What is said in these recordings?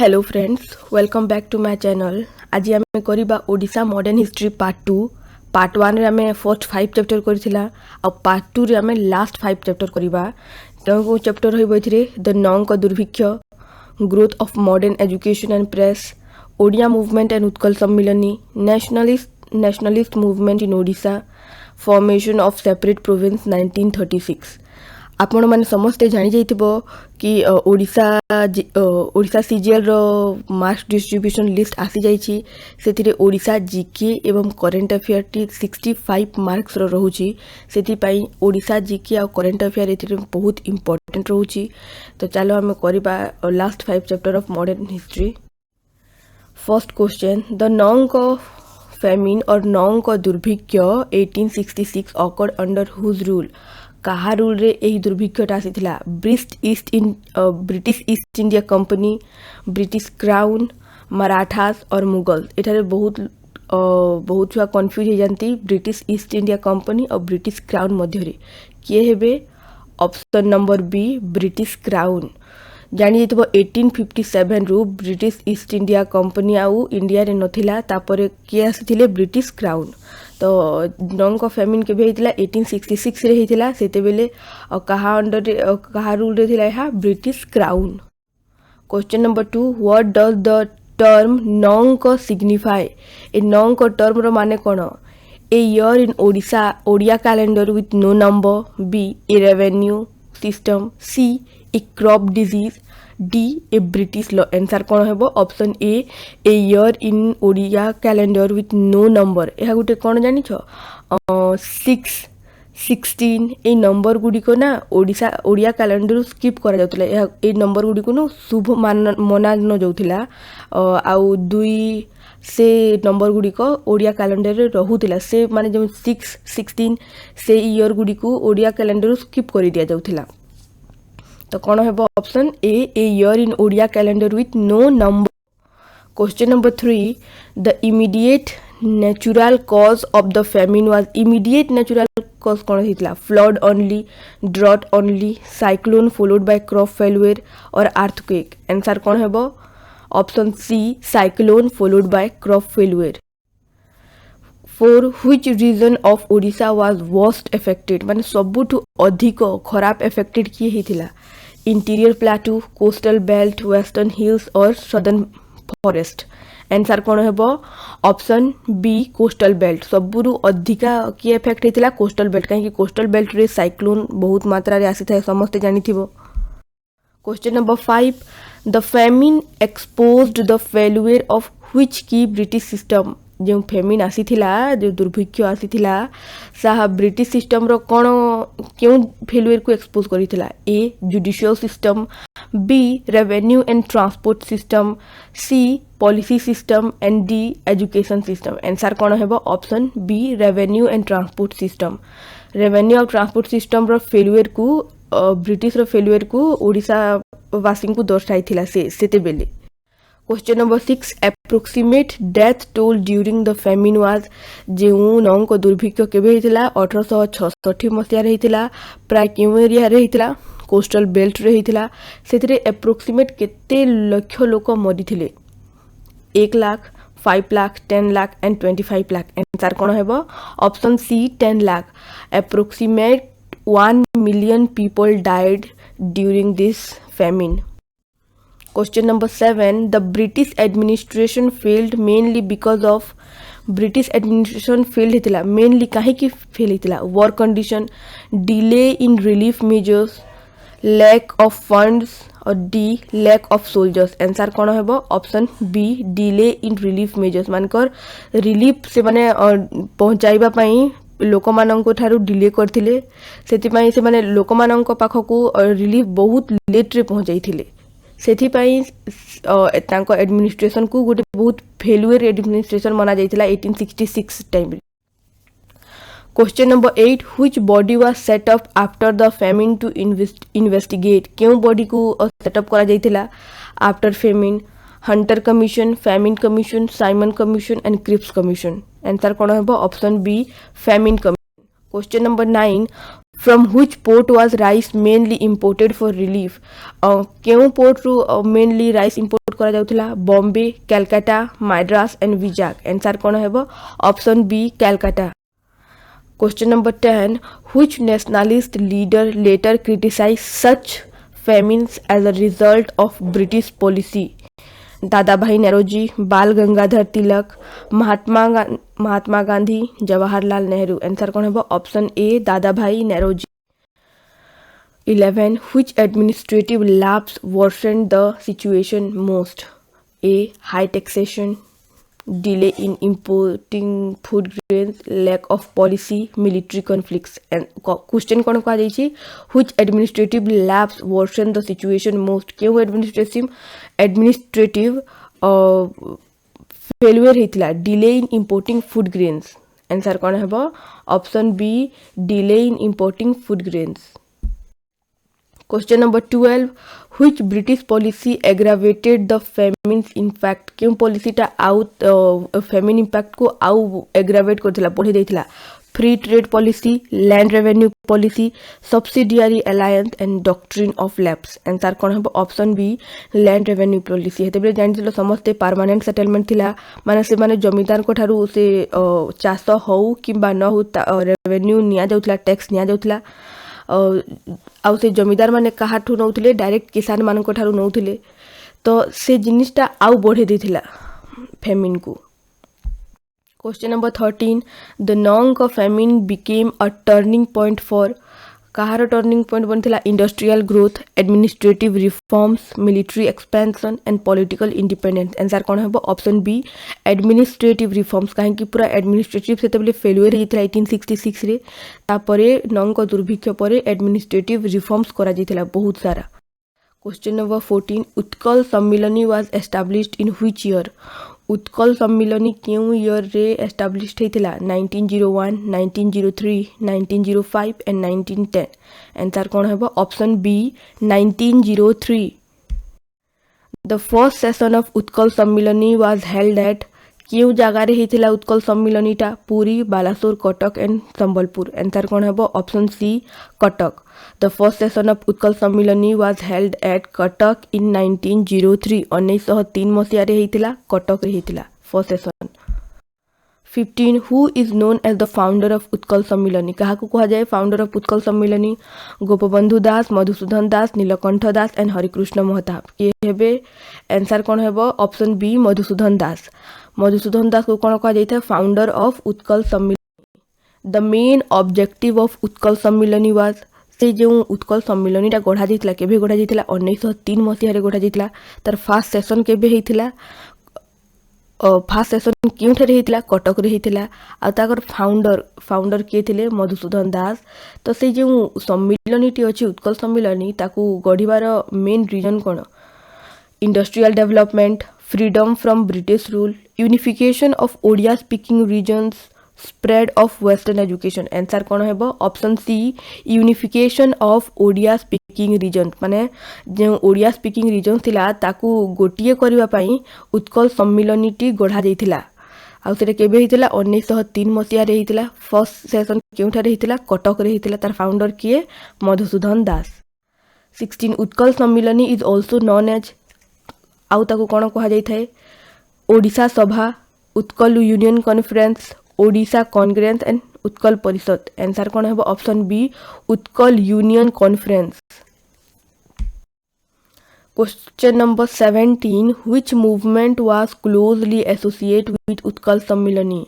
Hello friends, welcome back to my channel. आज आम करवा Odisha modern history part 2। Part 1 रे आम फर्स्ट 5 चैप्टर करथिला आ पार्ट 2 रे आम लास्ट 5 चैप्टर करवा। को चैप्टर होइबो एथिरे द नंग दुर्भिक्ष, growth of modern education and press, Odia movement and Utkal Sammilani, nationalist movement in Odisha, formation of separate province 1936। आपण मैंने समस्ते जानी जाइथिबो कि ओडिशा सीजीएल रो मार्क्स डिस्ट्रीब्यूशन लिस्ट आसी जाइछि। सेथिरे ओडिशा जीके एवं करेंट अफेयर टी 65 मार्क्स रो रहउछि। सेति पई ओडिशा जीके आ करेंट अफेयर एथिरे बहुत इंपोर्टेंट रहउछि। तो चलो हम करबा last 5 chapter of modern history. First question, the Naanka famine और नंग दुर्भिक्ष 1866 ऑकर्ड अंडर हुज रूल? कहा रूल रे एही दुर्भिक्षटा आसीथिला? British East India company, British crown, Marathas और मुगल। एठारे बहुत छुआ कन्फ्यूज हो जाती ब्रिटिश ईस्ट इंडिया कंपनी और ब्रिटिश क्राउन मध्य किए हेबे? Option number B British crown. जानी जाइथिबो 1857 रु ब्रिटिश ईस्ट इंडिया कंपनी आउ इंडिया रे नथिला, तापरे किए आसीथिले ब्रिटिश क्राउन। तो नंग फेमिन के हेतिला 1866 रे हेतिला। सेते बेले कहा अंडर कहा रूल रे थिला हा? British crown. Question number 2, what does the term Naanka signify? A Naanka term रो माने कोन? A year in Odia calendar with no number, B a revenue system, C a crop disease, D a British law. Answer कौन है? Option A year in Odia calendar with no number. यह गोटे कौन जानी 6, 16 ए number Gudi को ना ओडिया कैलेंडर स्किप करा जाउतला। ए number Gudi को शुभ मना न जाउतला। आउ 2 से नंबर गुड़ी को ओडिया कैलेंडर रे रहुतला। से माने जो 6, 16 से ईयर गुड़ी को ओडिया कैलेंडर स्किप कर दिया जाउतला। तो कौन है? Option A year in Odia calendar with no number. Question number 3, the immediate natural cause of the famine was? Immediate natural cause कौन हितला? Flood only, drought only, cyclone followed by crop failure और earthquake. Answer कौन है? Option C cyclone followed by crop failure. 4, which region of Odisha was worst affected? माने सबुठु अधिक खराब affected किए हितला? Interior plateau, coastal belt, western hills और सदर्न फॉरेस्ट। आंसर कौन है? Option B coastal belt. सबुरु अधिका किए इफेक्ट हितला? Coastal belt. कहीं कोस्टल बेल्ट रे साइक्लोन बहुत मात्रा रे आसी थाए, समस्ते जानिथिबो। Question number 5, the famine exposed the failure of which की ब्रिटिश सिस्टम? जो फेमिन आसी थिला, जो दुर्भिक्ष आसी थिला, साहा ब्रिटिश सिस्टम रो कोन क्यों फेल्युअर को एक्सपोज करिथिला? A judicial system, B revenue and transport system, C policy system and the education system. Answer कौन है? Option B revenue and transport system. Revenue और ट्रांसपोर्ट सिस्टम रो फेल्युअर को ब्रिटिश रो फेल्युअर को ओडिशा वासी को दर्शाइथिला सेते बेले। Question number 6, approximate death toll during the famine was? जो नंग दुर्भिक्ष केबे हितला? 1866 मसिया रे हितला। प्राय केउ एरिया रे हितला? कोस्टल बेल्ट रे हितला। सेतिरे एप्रोक्सीमेट केते लक्ष लोक मरिथिले? 1 लाख, 5 लाख, 10 लाख एंड 25 लाख। आंसर कौन है? Option C 10 lakh. Approximate 1 million people died during this famine. Question number 7, the British administration failed mainly because of? British administration failed हितला mainly काहे की fail हितला? war condition, delay in relief measures, lack of funds और D lack of soldiers। Answer कौन है? Option B delay in relief measures। मानकर relief से माने पहुंचाइबा पई लोकमानंको ठारू डिले करथिले, सेतिपई से माने लोकमानंको पाखकू रिलीफ बहुत लेट रे पहुंचाइथिले। सेथिपई तांको एडमिनिस्ट्रेशन को गोटे बहुत फेल्युअर एडमिनिस्ट्रेशन माना जाइथिला 1866 time. Question number 8, which body was set up after the famine to investigate? क्यों बॉडी को सेटअप करा जाइथिला after famine? Hunter commission, famine commission, Simon commission and Cripps commission. Answer कौन है? Option B famine commission. Question number 9, from which port was rice mainly imported for relief? केउ port रु mainly rice import करा जाउथला? Bombay, Calcutta, Madras and Vizag. Answer कोन हेबो? Option B Calcutta. Question number 10. Which nationalist leader later criticized such famines as a result of British policy? दादा भाई नेरोजी, बाल गंगाधर तिलक, Mahatma Gandhi, Jawaharlal Nehru. Answer कौन है? ऑप्शन ए दादा भाई नेरोजी. 11. Which administrative lapse worsened the situation most? A. High taxation, delay in importing food grains, lack of policy, military conflicts. And question कौन कहा जाइए? Which administrative lapse worsened the situation most? क्यों administrative failure होता? Delay in importing food grains. Answer कौन है? Option B delay in importing food grains. Question number 12. Which British policy aggravated the famine impact? क्यों policy टा आउ famine impact को आउ aggravate करथिला, बढ़े देथिला? Free trade policy, land revenue policy, subsidiary alliance and doctrine of lapse. Answer कौन है? Option B land revenue policy. हेतेबेले जानिथिलो समस्ते परमानेंट सेटलमेंट थिला, माने से माने जमीदार को ठारू से चाष हो किंबा न हो रेवेन्यू निया जाउथला, टैक्स निया जाउथला. आउ से जमीदार माने काहाठू नौथिले? डायरेक्ट किसान मान को ठारू नौथिले. तो से जिनिसटा आउ बढ़े देथिला फेमिन को. Question number 13. The Naanka of famine became a turning point for? कहार टर्निंग पॉइंट बनथिला? Industrial growth, administrative reforms, military expansion and political independence. Answer कौन है? Option B administrative reforms. कहीं पूरा एडमिनिस्ट्रेटिव से फेल्युअर होता 1866 रे. तापरे नंग दुर्भिक्ष पर एडमिनिस्ट्रेटिव रिफॉर्म्स करा जाइथिला बहुत सारा. Question number 14. Utkal Sammilani was established in which year? Utkal Sammilani क्यों ईयर रे एस्टाब्लिश्ड होता? 1901, 1903, 1905 एंड 1910. आंसर कौन है? Option B 1903. The first session of Utkal Sammilani was held at? क्यों जगार होता उत्कल सम्मिलनीटा? पुरी, बालासोर, कटक एंड संबलपुर. आंसर कौन है? Option C Cuttack. The first session of Utkal Sammilani was held at Cuttack in 1903. 1903 मसीह होता कटक होता first session. 15. Who is known as the founder of Utkal Sammilani? क्या कह जाए founder of Utkal Sammilani? Gopabandhu Das, Madhusudan Das, Nilakantha Das and Harekrushna Mahatab. किए हेबे? आंसर कौन है? Option B Madhusudan Das. मधुसूदन दास को कौन कहा जाता है? Founder of Utkal Sammilani. The main objective of Utkal Sammilani was? से जो उत्कल सम्मिलनीटा गढ़ा जाइतिला केबे गढ़ा जाइतिला? 1903 मसीह रे गढ़ा जाइतिला. तार फास्ट सेशन केबे होइतिला? फास्ट सेशन क्योंठारे होइतिला? कटक रे होइतिला. आ ताकर फाउंडर किए थिले? मधुसूदन दास. तो से जो सम्मिलनीटी अछि उत्कल सम्मिलनी ताकू गढ़िबार मेन रीजन कोन? Industrial development, freedom from British rule, unification of Odia speaking regions, spread of western education. Answer कौन है? Option C unification of Odia speaking region. माने जो ओडिया स्पीकिंग रीजन थिला ताकू गोटिए करबा पई उत्कल सम्मिलनीटी गढ़ा जाइथिला. आउ सेटा केबे होइतिला? 1903 मसीह रे होइतिला. फर्स्ट सेशन केउठारे होइतिला? कटक रे होइतिला. तार फाउंडर किए? Madhusudan Das. 16. Utkal Sammilani is also known as? आउ ताकू कौन कहा जाइथाय? Odisha Sabha, Utkal union conference, Odisha congress and Utkal Parishad. Answer कौन है? Option B Utkal union conference. Question number 17. Which movement was closely associate with Utkal Sammilani?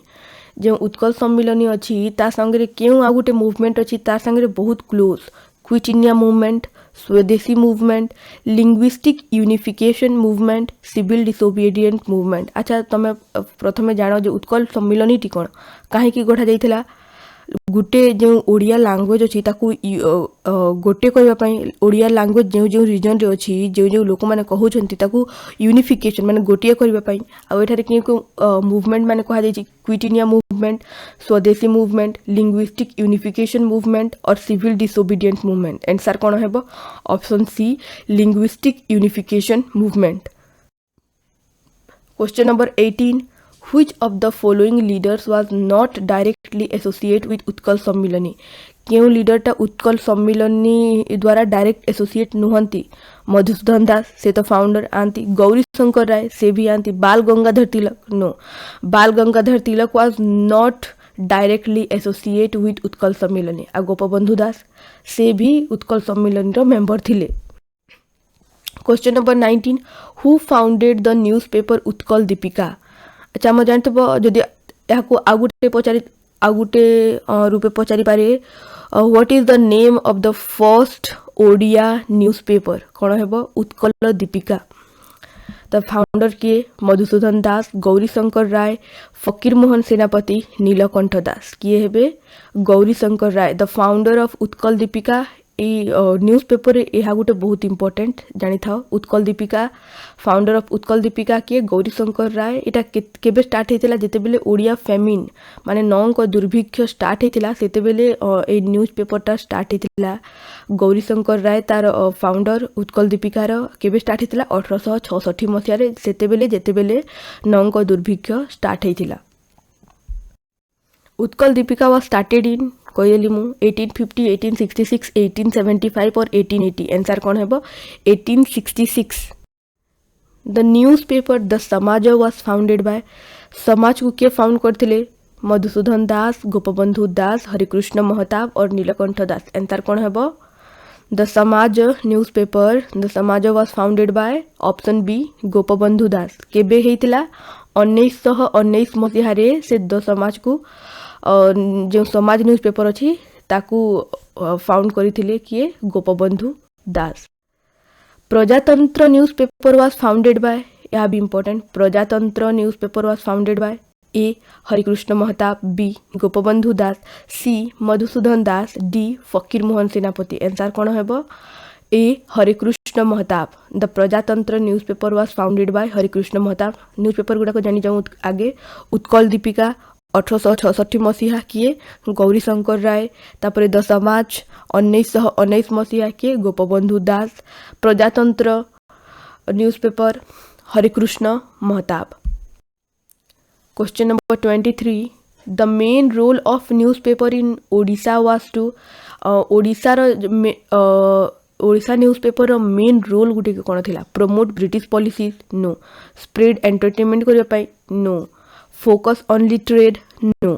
जो उत्कल सम्मिलनी अच्छी ता संगे क्यों आ गोटे मूवमेंट अच्छी तार संगे बहुत क्लोज? क्विट इंडिया मूवमेंट, स्वदेशी movement, linguistic unification movement, civil disobedient movement. अच्छा तुम प्रथमे जान जो उत्कल सम्मिलनीटी कौन कहीं गढ़ा जाइथिला? गोटे जो ओडिया लैंग्वेज अच्छी ताकू गोटे कहवाई ओडिया लैंग्वेज जो जो रीजन रे अच्छी जो जो लोक मैंने कहते ताकू यूनिफिकेशन माने गोटे करवाई. आठारे क्यों मूवमेंट मैंने कह क्विट इंडिया मूवमेंट, स्वदेशी मूवमेंट, लिंग्विस्टिक यूनिफिकेशन मूवमेंट और सिविल डिसोबिडिएंट मूवमेंट. आंसर कौन है? Option C linguistic unification movement. Question number 18. Which of the following leaders was not directly associated with Utkal Sammilani? केउ लीडरटा उत्कल सम्मिलनी द्वारा डायरेक्ट एसोसिएट नुहंती मधुसूदन दास से तो फाउंडर आंती गौरी शंकर राय से भी आंती Bal Gangadhar Tilak no Bal Gangadhar Tilak was not directly associate with Utkal Sammilani आ गोपबंधु दास से भी उत्कल सम्मिलनी रो मेंबर थिले। Question number 19 who founded the newspaper Utkal Dipika. अच्छा हम जानथबो जदि याको आगुटे रूपे पचारि पारे what is the name of the first Odia newspaper कौन हेबो उत्कल दीपिका। द फाउंडर किए मधुसूदन दास गौरी शंकर राय फकीर मोहन सेनापति नीलकंठ दास किए हेबे Gauri Shankar Ray the founder of Utkal Dipika. Newspaper यह गोटे बहुत इंपोर्टेंट जानी था उत्कल दीपिका फाउंडर ऑफ उत्कल दीपिका किए गौरी शंकर राय। इटा केबे स्टार्ट होता जितेबले ओडिया फेमिन माने नौंक दुर्भिक्ष स्टार्ट होता सेतेबेले ए न्यूज़पेपरटा स्टार्ट होता। गौरी शंकर राय तार फाउंडर उत्कल दीपिकार केबे स्टार्ट होता 1866 मसीह सेतेबेले जेतेबेले नौंक दुर्भिक्ष स्टार्ट होता। Utkal Deepika was started in कहली मु 1850 1866 1875 और 1880 आंसर कौन है 1866। The newspaper the Samaj was founded bye समाज को के फाउंड करथिले मधुसूदन दास गोपबंधु दास हरिकृष्ण महताब और नीलकंठ दास आंसर कौन है the Samaj newspaper the Samaj was founded by option B Gopabandhu Das. केबे हेतिला 1919 मसीह से द समाज को जो समाज न्यूज़पेपर अच्छी ताकू फाउंड करथिले किए Gopabandhu Das. Prajatantra newspaper was founded bye यह भी important Prajatantra newspaper was founded by A Harekrushna Mahtab B Gopabandhu Das C Madhusudan Das D Fakir Mohan Senapati answer कौन है A Harekrushna Mahtab. The Prajatantra newspaper was founded by Harekrushna Mahtab. Newspaper गुड़ाक जानी जाऊँ आगे उत्कल दीपिका 1866 मसीहा किए गौरी शंकर राय तापर द समाज 1919 मसीहा किए Gopabandhu Das Prajatantra newspaper Harekrushna Mahtab. Question number 23 the main role of newspaper in Odisha was to Odisha newspaper रो मेन रोल गुटे कौन थिला promote British policies no spread entertainment करिया पाई no focus only trade no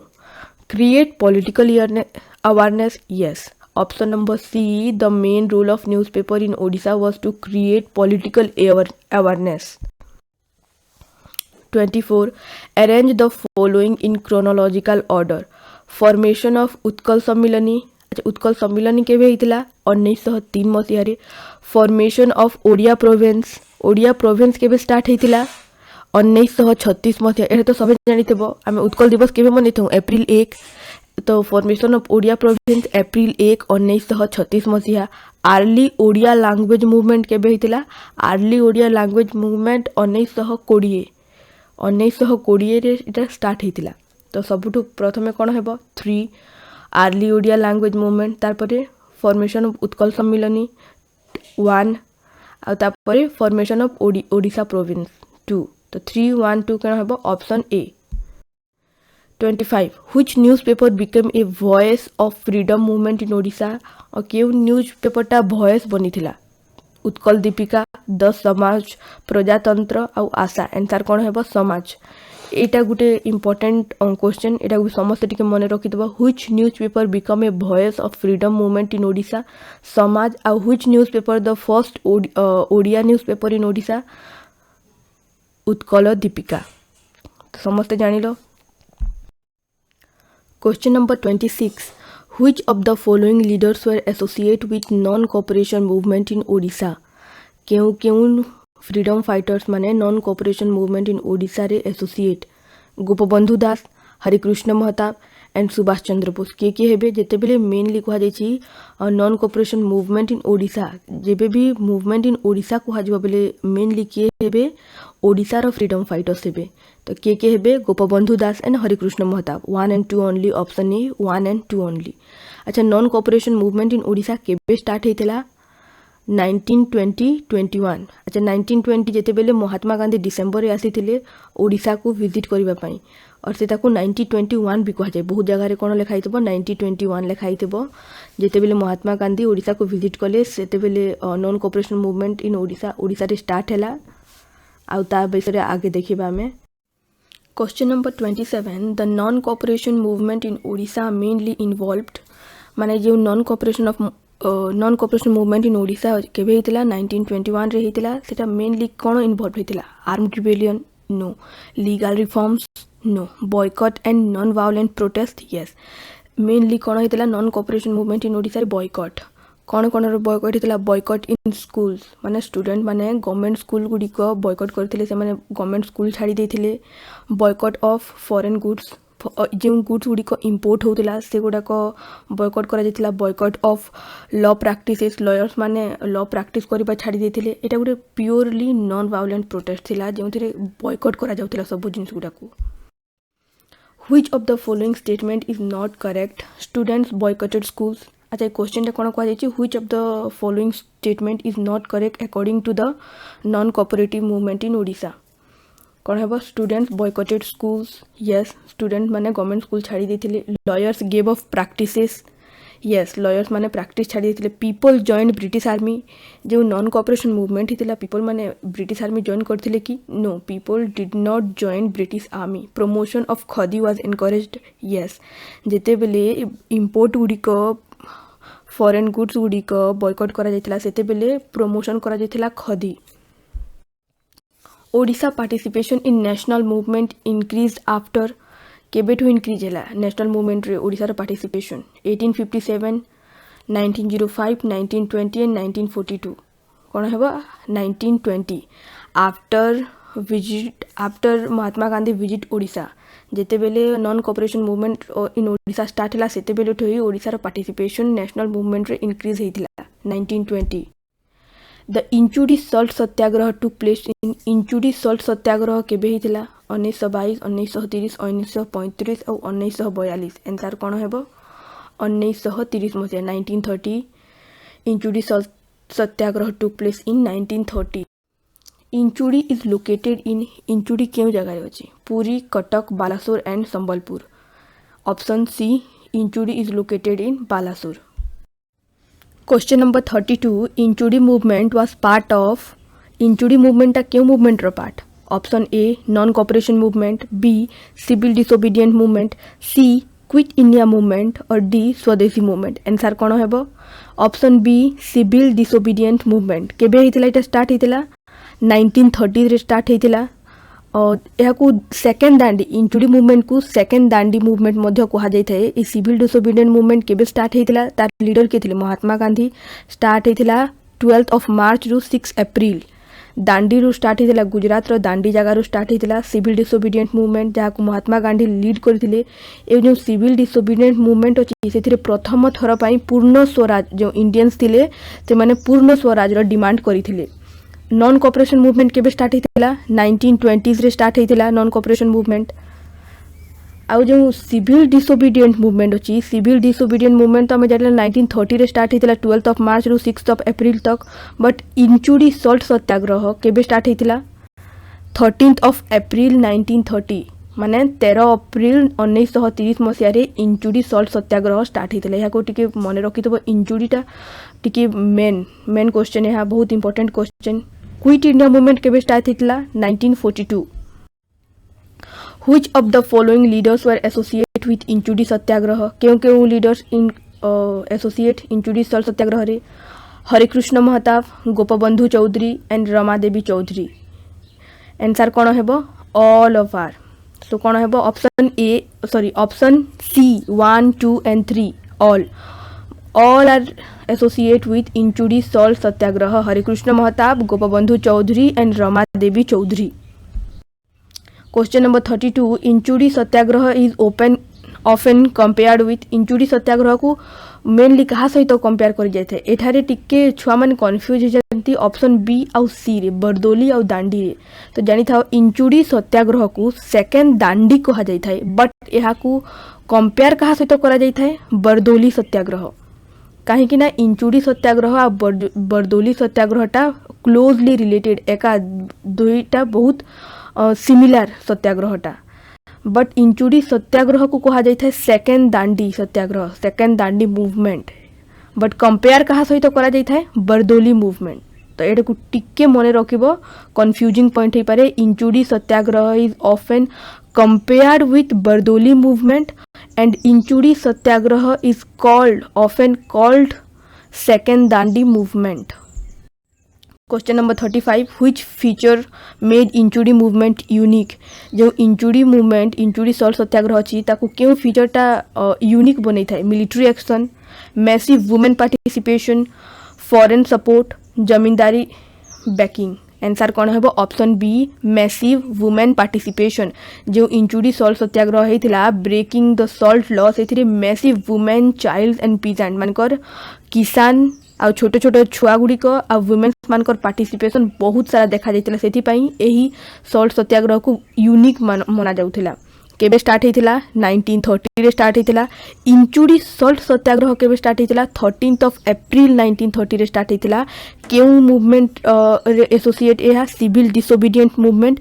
create political awareness yes. Option number C the main role of newspaper in Odisha was to create political awareness. 24 arrange the following in chronological order formation of Utkal सम्मिलनी। Utkal सम्मिलनी केबे हितला 1903 मसीह रे। Formation of Odia province केबे start हितला 1936 मसीहा। एटा तो सब जानिथबो आमे उत्कल दिवस केबे मनाइथौ अप्रैल 1 तो फॉर्मेशन ऑफ ओडिया प्रोविंस अप्रैल 1 1936 मसीहा। आर्ली ओडिया लैंग्वेज मूवमेंट केबे हितला आर्ली ओडिया लैंग्वेज मूवमेंट 1920 रे इटा स्टार्ट हितला। तो सबुठु प्रथमे कोन हेबो 3 आर्ली ओडिया लैंग्वेज मूवमेंट तारपरे फॉर्मेशन ऑफ उत्कल सम्मिलनी 1 आ तारपरे फॉर्मेशन ऑफ ओडिशा प्रोविंस 2 तो 3 1 2 कौन है option A. 25 which newspaper became a voice of freedom movement in Odisha और क्यों न्यूज़पेपरटा वॉइस बनी थिला उत्कल दीपिका द समाज प्रजातंत्र आउ आशा आंसर कौन है समाज। एटा गुटे इंपोर्टेंट क्वेश्चन एटा भी समस्त टिके मन रखिदबो which newspaper become a voice of freedom movement in Odisha Samaja आउ which newspaper the first Odia newspaper in Odisha Utkal Dipika. तो समस्ते जानिलो। Question number 26 which of the following leaders were associate with non cooperation movement in Odisha क्यों क्यों फ्रीडम फाइटर्स माने non cooperation movement in Odisha रे associate Gopabandhu Das Harekrushna Mahtab and Subhash Chandra Bose किए हेबे जेतेबेले मेनली कहा जायछि non cooperation movement in Odisha जेबे भी मूवमेंट इन ओडिशा कहा जबो बेले मेनली किए हेबे ओडिशा रो फ्रीडम फाइटर्स हेबे। तो किए हेबे Gopabandhu Das and Harekrushna Mahtab 1 and 2 only option A 1 and 2 only. अच्छा non cooperation movement in Odisha केबे स्टार्ट हेतिला 1920-21 अच्छा 1920 ଯେତେବେଳେ ମହାତ୍ମା ଗାନ୍ଧୀ ଡିସେମ୍ବରରେ ଆସିଥିଲେ ଓଡ଼ିଶାକୁ ଭିଜିଟ୍ କରିବା ପାଇଁ और से 1921 भी कहुए बहुत जगह कौन लिखाई 1921 लिखाई जितेबले महात्मा गांधी ओडिशा को विजिट कले से non cooperation movement in Odisha Odisha रे स्टार्ट है आउ ता विषय आगे देखिबा हमें question number 27 the non cooperation movement in Odisha mainly involved माने जो non cooperation movement in Odisha केबे हितला 1921 रे हितला सेटा मेनली कोन इन्वॉल्व हितला armed rebellion no legal reforms no boycott and non violent protest yes mainly कौन होता non cooperation movement in Odisha boycott कौन कौन बॉयकॉट होता बॉयकॉट इन स्कूल्स माने स्टूडेंट माने गवर्नमेंट स्कूल गुड़िक बॉयकॉट करते से गवर्नमेंट स्कूल छाड़ी देथिले बॉयकॉट ऑफ फॉरेन गुड्स जो गुड्स गुड़िक इम्पोर्ट होता से गुड़ाक बॉयकॉट करा boycott of law practices lawyers माने लॉ प्रैक्टिस करबा छाड़ी देथिले एटा गुटे प्योरली नॉन वायलेंट प्रोटेस्ट थिला जोंथिरे बॉयकॉट करा जाउतिला सब जिनिस गुड़ाक Which of the following statement is not correct? Students boycotted schools. अच्छा क्वेश्चन कौन कहुई which of the following statement is not correct according to the non-cooperative movement in Odisha? कौन है students boycotted schools. Yes, student माने government school छाड़ी देथिले. Lawyers gave off practices. Yes, lawyers माने practice छाड़ी देथिले. People joined British Army. जो non cooperation movement हितला पीपल माने ब्रिटिश आर्मी जॉइन करथिले कि no people did not join British army. Promotion of khadi was encouraged. Yes जेते बेले इंपोर्ट गुड़िक फॉरेन गुड्स गुड़िक बॉयकॉट करा जायतिला सेते बेले प्रमोशन करा जायतिला khadi. Odisha participation in national movement increased after केबेठू इंक्रीज है नेशनल मूवमेंट रे ओडिशा पार्टिसिपेशन 1857 1905 1920 एंड 1942 कौन है 1920 आफ्टर महात्मा गांधी विजिट ओडिशा जेते बेले non cooperation movement in Odisha start है सेते बेले ठोई ओडिशा पार्टिसिपेशन नेशनल मूवमेंट रे इंक्रीज होइतिला 1920 the Inchudi salt satyagraha took place in Inchudi salt satyagraha केबे होइतिला 1922 1930 1935 और 1942 आंसर कौन है 1930 मसीहा 1930 Inchudi salt satyagraha took place in 1930 Inchudi is located in Inchudi क्यों जगह अच्छी Puri Cuttack Balasore and Sambalpur option C Inchudi is located in Balasore. Question number 32 Inchudi movement was part of Inchudi movement क्यों मूवमेंट रो part option A non cooperation movement B civil disobedient movement C quit India movement और D swadeshi movement answer कौन है option B civil disobedient movement केबे हितला इटा start हितला 1930 रे start हितला और यह को सेकेंड दांडी इंचुडी मूवमेंट को सेकेंड दांडी मूवमेंट मध्य कहा जाय थाए. ई सिविल डिसोबीडिएंट मूवमेंट केबे स्टार्ट हितला तार लीडर के थिले Mahatma Gandhi. Start हितला 12 of March रु 6 अप्रैल दांडी रु स्टार्ट हितला गुजरात रो दांडी जगह रु स्टार्ट हितला सिविल डिसोबीडिएंट मूवमेंट जहाँ को महात्मा गांधी लीड करथिले. ए जो सिविल डिसोबीडिएंट मूवमेंट अछि सेथिरे प्रथम थर पई पूर्ण स्वराज जो इंडियंस थिले से माने पूर्ण स्वराज रो डिमांड करिथिले. नॉन कोऑपरेशन मूवमेंट केबे स्टार्ट हितला 1920s रे स्टार्ट हितला नॉन कोऑपरेशन मूवमेंट. आउ जो सिविल डिसोबीडिएंट मूवमेंट अछि सिविल डिसोबीडिएंट मूवमेंट तो हमें जानले 1930 रे स्टार्ट हितला 12 ऑफ मार्च रु 6 ऑफ अप्रैल तक. बट इंचुडी सल्ट सत्याग्रह केबे स्टार्ट हितला 13 ऑफ अप्रैल 1930 माने 13 अप्रैल 1930 मसिया रे इंचुडी सल्ट सत्याग्रह स्टार्ट हितला. या को टिके मने रखितबो इंचुडीटा टिके मेन क्वेश्चन है बहुत important question. Quit India movement केबे स्टार्ट हितला 1942. Which of the following leaders were associated with Inchudi satyagraha क्यों लीडर्स इन एसोसिएट इंचुडी सल्ट सत्याग्रह रे हरे कृष्ण महताब गोपबंधु चौधरी एंड रमा देवी चौधरी. आंसर कौन है ऑल ऑफ आर. सो कौन है option C 1 2 and 3 all are associated with Inchudi salt satyagraha Hare Krushna Mahtab Gopabandhu Choudhury and Rama Devi Chaudhary. Question number 32 Inchudi satyagraha is often compared with Inchudi satyagraha को mainly कहा सहित कंपेयर कर जाए एठारे टिके छुआ मैंने कन्फ्यूज हो जाती ऑप्शन बी आउ सी रे बरदोली आउ दांडी रे. तो जानी था इंचुडी सत्याग्रह को सेकेंड दांडी कहा जाए था बट यह कंपेयर कहा सहित करा जाए था बरदोली सत्याग्रह. कहीं ना इंचुड़ी सत्याग्रह आ बरदोली सत्याग्रहटा क्लोजली रिलेटेड एका दुईटा बहुत सिमिलार सत्याग्रहटा बट इंचुड़ी सत्याग्रह को कहा जाए second Dandi Satyagraha second Dandi movement but compare कहा सहित करा जाए बरदोली मूवमेंट तो ये टिके मन रखिबो कन्फ्यूजिंग पॉइंट हो पारे Inchudi satyagraha is often compared with Bardoli movement and Inchudi satyagraha is often called second Dandi movement. Question number 35 which feature made Inchudi movement unique जो इंचुड़ी मूवमेंट इंचुड़ी सल्ट सत्याग्रह अच्छी ताकू क्यों फीचरटा यूनिक बनई थाए military action massive women participation foreign support zamindari backing answer कौन है option B massive women participation जो Inchudi salt satyagraha होता ब्रेकिंग द सल्ट लॉ से massive women child and peasant मानकर किसान आ छोटे छोटे छुआ गुड़िक आ वुमेन्स मानकर पार्टिसिपेशन बहुत सारा देखा जाता से सल्ट सत्याग्रह को यूनिक मना जाउथिला केबे स्टार्ट होता 1930 रे स्टार्ट होता इंचुड़ी सल्ट सत्याग्रह केबे स्टार्ट होता 13 एप्रिल 1930 रे स्टार्ट होता क्यों मूवमेंट एसोसिएट यह सिविल डिसोबीडिएंट मूवमेंट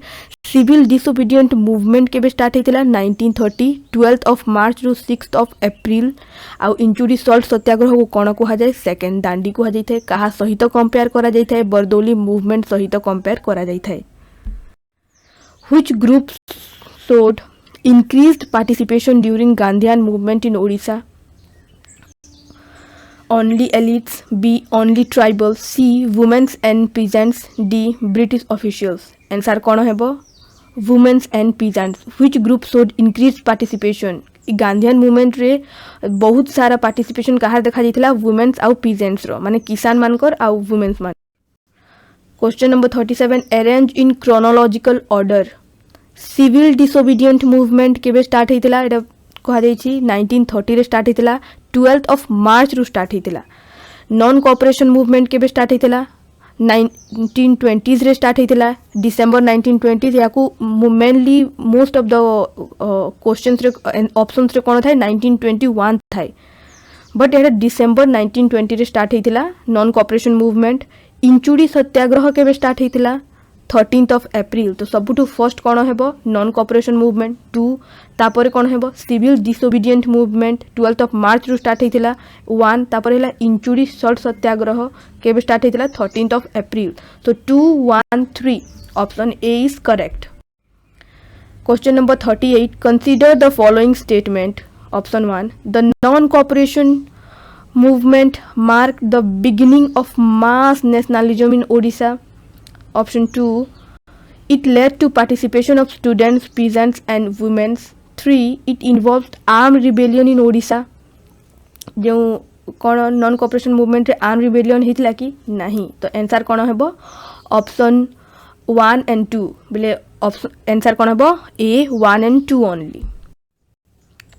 केबे स्टार्ट होता 1930 12 मार्च रु 6 एप्रिल आ इंचुड़ी सल्ट सत्याग्रह को कौन कह जाए सेकेंड दांडी कह जाए कहा सहित कंपेयर करा जाए बरदोली मूवमेंट सहित कंपेयर करा जाए which group showed increased participation during Gandhian movement in Odisha? Only elites, B. Only tribals, C. Women and peasants, D. British officials. Answer कौन है वो Women and peasants. Which group showed increased participation? Gandhian movement रे बहुत सारा participation कहाँ देखा जाता women's आउ पीजेंट्स रो माने किसान मानकर आउ वुमेन्स मान। Question number 37 arrange in chronological order civil disobedient movement केबे स्टार्ट होता है कह 1930 रे स्टार्ट होता 12 मार्च रु स्टार्ट होता नॉन कोऑपरेशन मूवमेंट केबे स्टार्ट होता 1920s रे स्टार्ट होता डिसेंबर 1920 या mainly most of the questions रे ऑप्शंस रे कौन था 1921 था बट ये डिसेंबर 1920 रे स्टार्ट होता नॉन कोऑपरेशन मूवमेंट इंचुड़ी सत्याग्रह केबे स्टार्ट होता 13 एप्रिल तो सबुठु फर्स्ट कौन है नॉन कोऑपरेशन मूवमेंट 2 तापर कौन है सिविल डिसोबीडिएंट मूवमेंट 12 मार्च रु स्टार्ट होता 1 तापर है इंचुड़ी सल्ट सत्याग्रह केबे स्टार्ट होता 13 एप्रिल तो 2 1 3 option A is correct. Question number 38 consider the following statement option 1 the non cooperation movement marked the beginning of mass nationalism in Odisha. Option 2 it led to participation of students, peasants and women. 3 it involved armed rebellion in Odisha. जो कौन non cooperation movement रे arm rebellion हितला कि नहीं तो answer कौन हेबो option 1 and 2 बोले option answer कौन हेबो ए 1 and 2 only.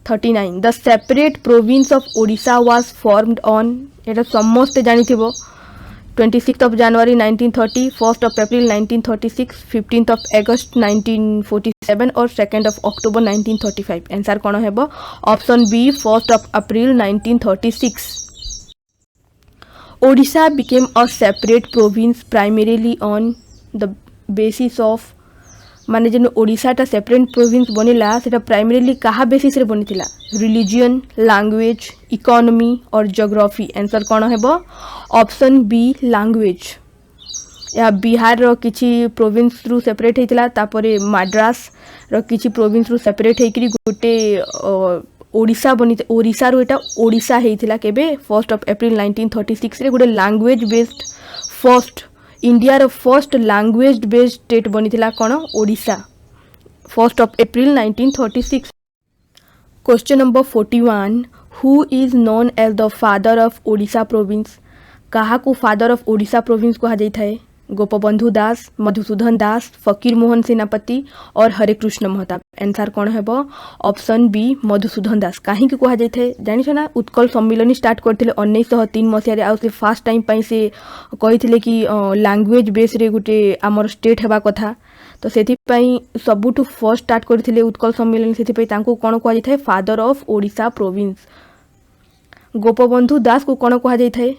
39 the separate province of Odisha was formed on एटा समस्त जानिथिबो 26 January 1930 1 April 1936 15 August 1947 और 2 October 1935 आंसर कौन हेबो option B 1 April 1936। Odisha became a separate province primarily on the basis of माने जन ओडिशाटा separate province बनिला सेटा primarily कहा basis रे बनिथिला religion language economy और ज्योग्राफी आंसर कौन हेबो ऑप्शन बी लैंग्वेज या बिहार रो किछि प्रोविंस रु सेपरेट हेतिला तापरे मद्रास रो किछि प्रोविंस रु सेपरेट हेकरी गोटे ओडिशा बनि ओडिशा रो एटा ओडिशा हेतिला केबे 1 April 1936 रे गोटे लैंग्वेज बेस्ड फर्स्ट इंडिया रो फर्स्ट लैंग्वेज बेस्ड स्टेट बनिथिला कोन Odisha 1 April 1936। Question number 41 who is known as the father of Odisha province कहा को फादर ऑफ ओडिशा प्रोविंस कहा जाता है गोपबंधु दास मधुसूदन दास फकीर मोहन सेनापति और हरे कृष्ण महताब आंसर कौन है ऑप्शन बी मधुसूदन दास कहीं कह जाए जानिछ ना उत्कल सम्मिलन स्टार्ट करते 1903 मसीह से फास्ट टाइम से कही कि लैंग्वेज बेस रे गोटे आमर स्टेट हेबा कथा तो से सबुठु फर्स्ट स्टार्ट करते उत्कल सम्मिलन से कौन कह जाए father of Odisha province. Gopabandhu Das को कौन कह जाए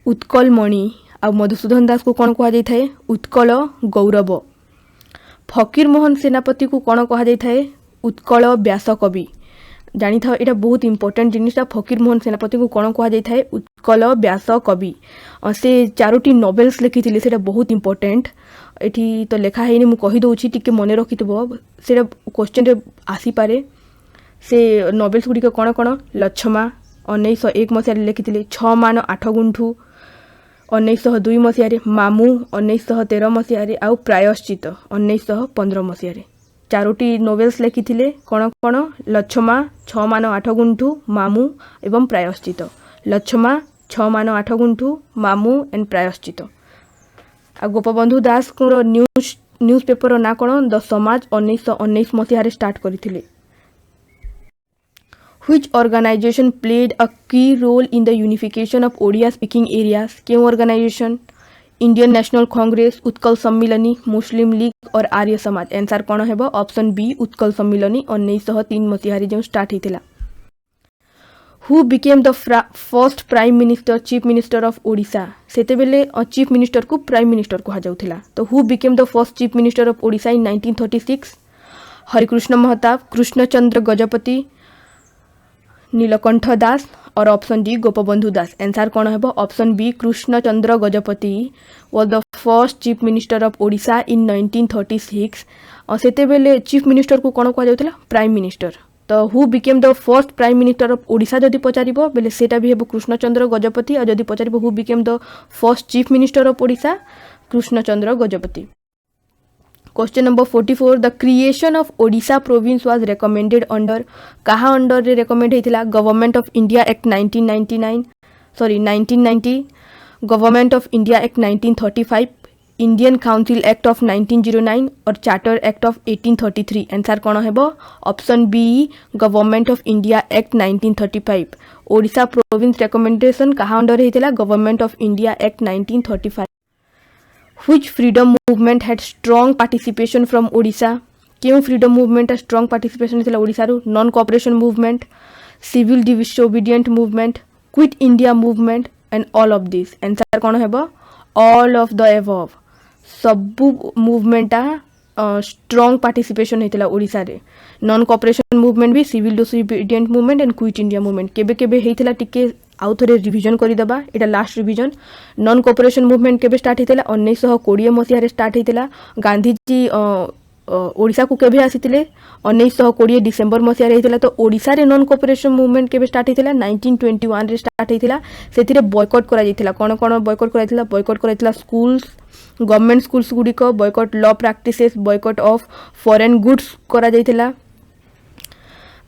उत्कल मणि आ मधुसूदन दास को कौन कह जाए उत्कल गौरव फकीर मोहन सेनापति को कौन कह जाए उत्कल व्यास कवि जानी था यहाँ बहुत इंपोर्टेंट जिनटा फकीर मोहन सेनापति को कौन कह जाए उत्कल व्यास कवि से 4टी नोवेल्स लिखी से बहुत इंपोर्टेंट ये तो लिखा है मुझे कहीदे टी मन रखि से क्वेश्चन रे आसीपे से नोवेल्स गुड़िक कौन कौन लछमा 1901 मसीह लिखी 6 मान 8 गुंठु 1902 मसीह मामू 1913 मसीह आउ प्रायश्चित 1915 मसीह 4टी नोवेल्स लिखी कौन कौन लछमा 6 मान 8 गुंठु मामू एवं प्रायश्चित लछमा 6 मान 8 गुंठु मामू एंड प्रायश्चित आ गोपबंधु दास को न्यूज पेपर ना कौन द समाज 1919 मसीह स्टार्ट करथिले Which organization played a key role in the unification of Odia speaking areas? क्यों organization? Indian national Congress Utkal Sammilani Muslim League और आर्य समाज आंसर कौन है ऑप्शन बी उत्कल सम्मिलनी 1903 मसीह जो स्टार्ट होता who became the first prime minister chief minister of Odisha सेते बेले चीफ मिनिस्टर को प्राइम मिनिस्टर कहा जाउथिला तो who became the first chief minister of Odisha in 1936 Harekrushna Mahtab Krushnachandra Gajapati Nilakantha Das और option D Gopabandhu Das answer कौन है option B Krushnachandra Gajapati was the first chief minister of Odisha in 1936 और सेते बेले चीफ मिनिस्टर को कौन कहा जाउथिला प्राइम मिनिस्टर तो who became the first prime minister of Odisha जदि पचारिबो बेले सेटा भी हेबो कृष्णचंद्र गजपति और जदि पचारिबो who became the first chief minister of Odisha Krushnachandra Gajapati question number 44 the creation of Odisha province was recommended under कहा अंडर रे रेकमेंड हेतिला government of India act 1990 government of India act 1935 Indian council act of 1909 और चार्टर एक्ट ऑफ 1833 आंसर कौन है option B government of India act 1935 Odisha province recommendation कहा under हेतिला government of India act 1935 Which freedom movement had strong participation from Odisha? क्यों freedom movement strong participation थिला ओडिसा रु non cooperation movement civil disobedient movement quit India movement and all of this answer कौन है all of the above सबु मूवमेंटा strong participation होता ओडिशा रे non cooperation movement भी civil disobedient movement and quit India movement केबे केबे हेतिला टिके आउ थे रिविजन करदेबा एटा last revision non cooperation movement केबे स्टार्ट होता 1920 मसीह स्टार्ट होता गांधीजी ओडिशा को केबे आसीतिले 1920 डिसेंबर मसीह होता तो ओडिशा रे नॉन कोऑपरेशन मूवमेंट केबे स्टार्ट होता 1921 रे स्टार्ट होता सेथिरे बॉयकॉट करा जायतिला कोन कोन बॉयकॉट कराइतिला स्कूल्स गवर्नमेंट स्कूल्स गुड़िक boycott law practices boycott of foreign goods करा जायतिला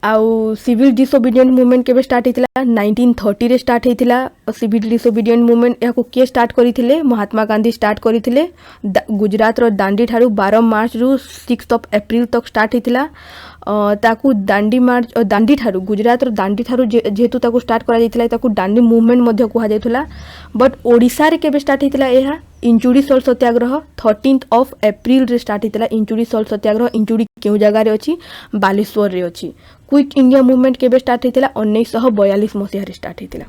आउ सिविल डिसोबीडिएंट मूवमेंट केबे स्टार्ट होता 1930 रे स्टार्ट होता सिविल डिसोबीडिएंट मूवमेंट या किए स्टार्ट करथिले महात्मा गांधी स्टार्ट करथिले गुजरात रो दांडी ठारू 12 मार्च रु 6 ऑफ अप्रैल तक स्टार्ट होता ताकू दांडी मार्च दांडी ठारू गुजरात रो दांडी ठारू जेहेतु ताकू स्टार्ट करा जायतिला ताकू दांडी मूवमेंट मध्ये कहा जायतिला बट ओडिसा रे केबे स्टार्ट होता एहा इंचुड़ी सॉल्ट सत्याग्रह 13 ऑफ अप्रैल रे स्टार्ट होता इंचुड़ी सॉल्ट सत्याग्रह इंचुड़ी क्यों जगह रे अछि बालेश्वर रे अछि क्विट इंडिया मूवमेंट केबे स्टार्ट होता 1942 मसीह स्टार्ट होता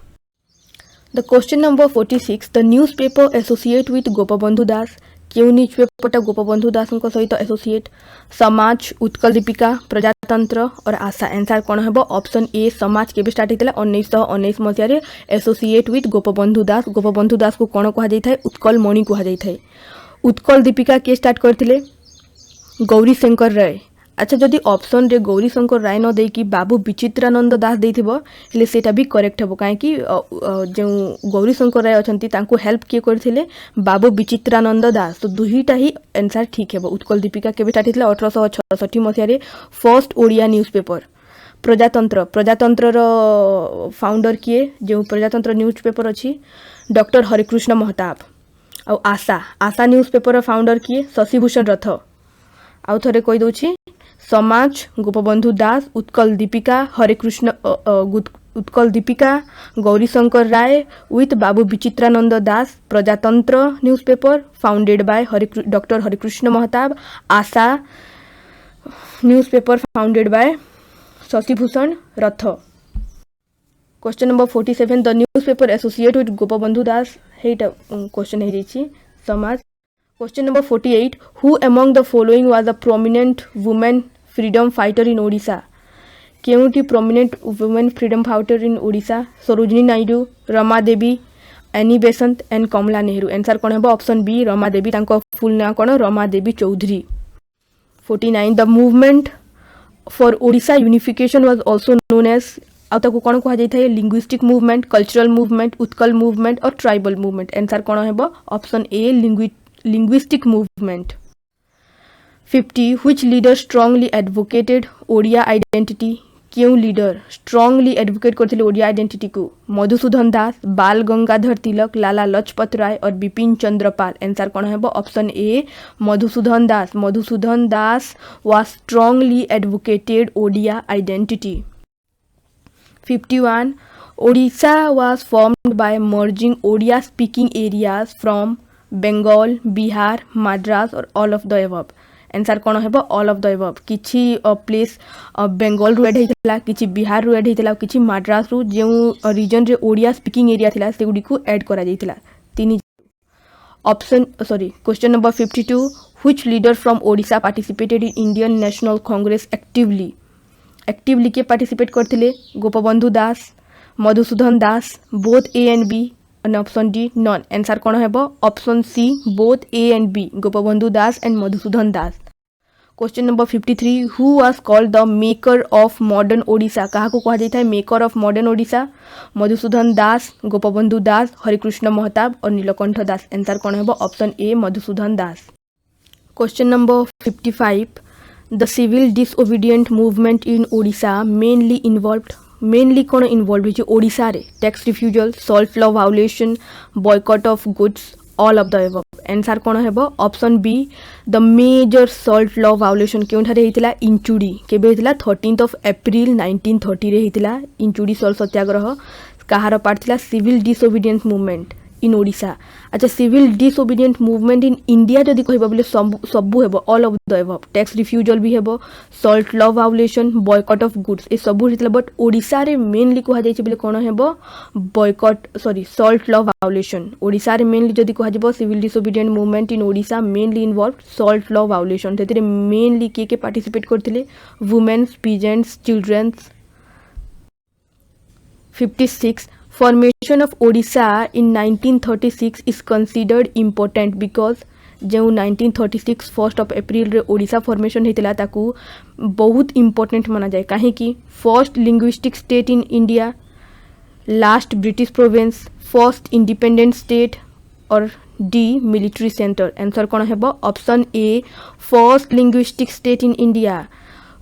the question number 46 the newspaper associate with Gopabandhu Das क्यों न्यूज पेपर गोपबंधु दास सहित एसोसिएट समाज उत्कल दीपिका प्रजातंत्र और आशा आंसर कौन है ऑप्शन ए समाज केबे स्टार्ट होता 1919 मसीह एसोसिएट विथ गोपबंधु दास को कौन कह जाए उत्कल मणि कह जाए उत्कल दीपिका किए स्टार्ट करते गौरी शंकर राय अच्छा जदि ऑप्शन रे गौरी शंकर राय न देकी बाबू विचित्रानंद दास देथिबो हेले सेटा भी करेक्ट हेबो काहे कि जो गौरी शंकर राय अछंती तांको हेल्प किए करथिले बाबू विचित्रानंद दास तो दुहीटा ही आंसर ठीक हेबो उत्कल दीपिका केबे स्टार्ट हितला 1866 मसिया रे फर्स्ट ओडिया न्यूज़पेपर प्रजातंत्र रो फाउंडर किए जो प्रजातंत्र न्यूज़पेपर अछि डॉक्टर हरिकृष्ण महताब आ आशा न्यूज़पेपर रो फाउंडर किए शशिभूषण रथ आउ थरे कहि दोछि Samaja Gopabandhu Das Utkal Dipika Harekrushna Utkal Dipika Gourishankar Ray with Babu Bichitrananda Das Prajatantra newspaper founded by doctor Harekrushna Mahtab Asha newspaper founded by Shashibhusan Rath question number 47 the newspaper associate with Gopabandhu Das हेटा क्वेश्चन है जी Samaja. Question number 48 who among the following was a prominent women freedom fighter in Odisha. केउटी prominent women freedom fighter in Odisha Sarojini Naidu, Rama Devi, Annie Besant and Kamala Nehru. Answer कौन है option B Rama Devi. तांको full ना कौन Rama Devi Choudhury. 49 the movement for Odisha unification was also known as आउ कौन कह जाए linguistic movement, cultural movement, Utkal movement और ट्राइबल मूवमेंट। आंसर कौन है option A linguistic movement. 50 which leader strongly advocated Odia identity. क्यों लीडर स्ट्रांगली एडवोकेट करते ओडिया आइडेंटिटी को। मधुसूदन दास, बाल गंगाधर तिलक, लाला लजपत राय और बिपिन चंद्र पाल। आंसर कौन है option A Madhusudan Das. Madhusudan Das was strongly advocated Odia identity. 51 Odisha was formed by merging Odia speaking areas from Bengal, Bihar, Madras or all of the above। Answer कौन है all of the above. किछि place Bengal रु add हेतला, किछि बिहार रु add हेतला, किछि मद्रास रु जो reason रे ओडिया स्पीकिंग एरिया थिला से गुडी को ऐड करा जाइतला। तीन option sorry question number 52 which leader from Odisha participated in Indian national Congress actively. Actively के पार्टिसिपेट करथिले Gopabandhu Das, Madhusudan Das, both A and B and option D none. Answer कौन है option C both A and B Gopabandhu Das and Madhusudan Das. Question number 53 who was called the maker of modern Odisha. कहा को कहा जाता है maker of modern Odisha. Madhusudan दास, गोपबंधु दास, हरिकृष्ण महताब और नीलकंठ दास। आंसर कौन है option A Madhusudan Das. Question number 55 the civil disobedient movement in Odisha mainly कौन इनवॉल्व हो ओडिशा रे। Tax refusal, salt law violation, boycott of goods, all of the above. Answer कौन है option B the major salt law violation क्योंठारे होता इंचुड़ी केबे होता 13 April 1930 रे होता इंचुड़ी सॉल्ट सत्याग्रह। कहार पार्ट था सिविल डिसओबीडिएंस मूवमेंट इन ओडिशा। अच्छा civil disobedient movement in India जदि कहबा बोले सबू हेबो all of the above. Tax refusal भी हेबो, salt law violation, boycott of goods ए सबू हेतला। बट ओडिशा रे मेनली कहा जाय बोले कोन हेबो boycott sorry salt law violation. Odisha रे मेनली जदि कहा जेबो civil disobedient movement in Odisha mainly involve salt law violation. तेरे मेनली के पार्टिसिपेट करथिले womens, peasants, childrens. 56 formation of Odisha in 1936 is considered important because जो 1936 1 अप्रैल रे ओडिशा फॉर्मेशन होता ताकू बहुत इंपोर्टेंट माना जाए कहीं कि first linguistic state in India, last British province, first independent state और डी मिलिट्री सेंटर। आंसर कौन है option A first linguistic state in India.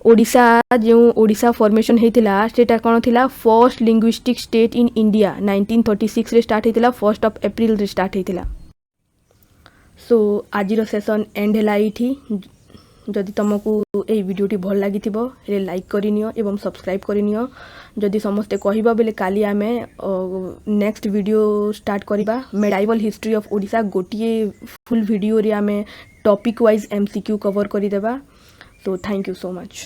Odisha जो ओडिशा फॉर्मेशन होता सेटा कौन थिला first linguistic state in India 1936 रे स्टार्ट होता 1 अप्रैल रे स्टार्ट होता। सो आज सेशन एंड है ये। जदि तुमको ये वीडियोटी भल लगी रे लाइक करनियो एवं सब्सक्राइब करनियो। जदि समस्ते कहबा बेले काली आमे नेक्स्ट वीडियो स्टार्ट करबा मेडाइवल हिस्ट्री ऑफ ओडिशा गोटिए फुल वीडियो रे आमे टॉपिक वाइज एमसीक्यू कवर करिदेबा। So thank you so much.